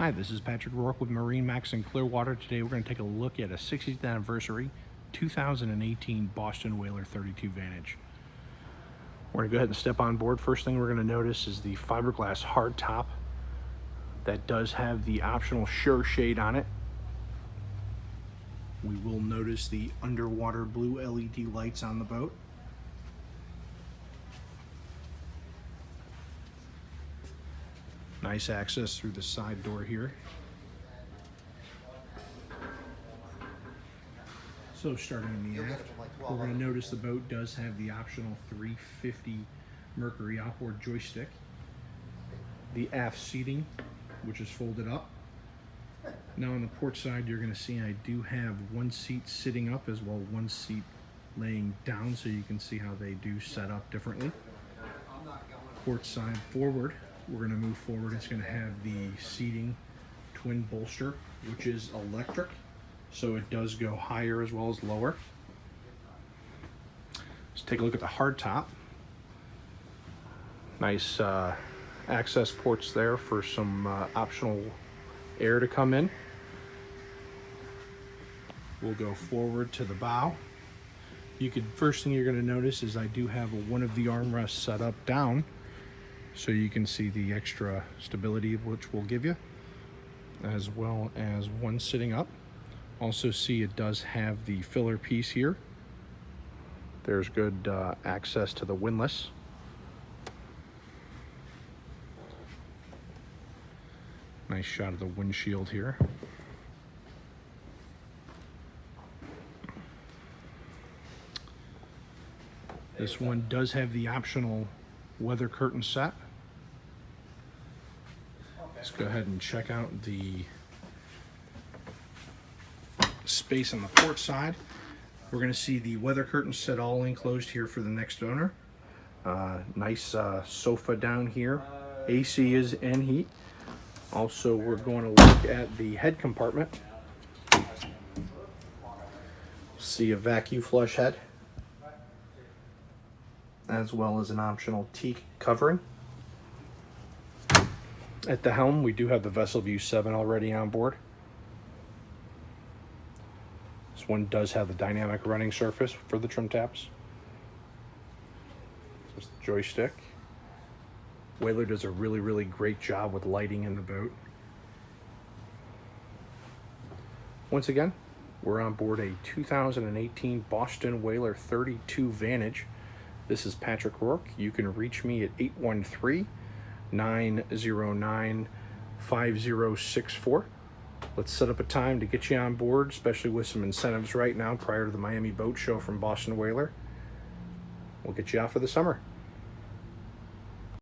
Hi, this is Patrick Rourke with MarineMax in Clearwater. Today we're going to take a look at a 60th anniversary 2018 Boston Whaler 32 Vantage. We're going to go ahead and step on board. First thing we're going to notice is the fiberglass hardtop that does have the optional sure shade on it. We will notice the underwater blue LED lights on the boat. Nice access through the side door here. So starting in the aft, we're going to notice the boat does have the optional 350 Mercury outboard joystick. The aft seating, which is folded up. Now on the port side, you're going to see I do have one seat sitting up as well one seat laying down, so you can see how they do set up differently. Port side forward, we're going to move forward. It's going to have the seating twin bolster, which is electric, so it does go higher as well as lower. Let's take a look at the hardtop. Nice access ports there for some optional air to come in. We'll go forward to the bow. First thing you're going to notice is I do have one of the armrests set up down, so you can see the extra stability which we'll give you, as well as one sitting up. Also see it does have the filler piece here. There's good access to the windlass. Nice shot of the windshield here. This one does have the optional weather curtain set. Let's go ahead and check out the space on the port side. We're going to see the weather curtain set all enclosed here for the next owner. Nice sofa down here. AC is in heat. Also, we're going to look at the head compartment. See a vacuum flush head, as well as an optional teak covering. At the helm, we do have the Vessel View 7 already on board. This one does have the dynamic running surface for the trim tabs. Just the joystick. Whaler does a really great job with lighting in the boat. Once again, we're on board a 2018 Boston Whaler 32 Vantage. This is Patrick Rourke. You can reach me at 813-909-5064. Let's set up a time to get you on board, especially with some incentives right now prior to the Miami Boat Show from Boston Whaler. We'll get you out for the summer.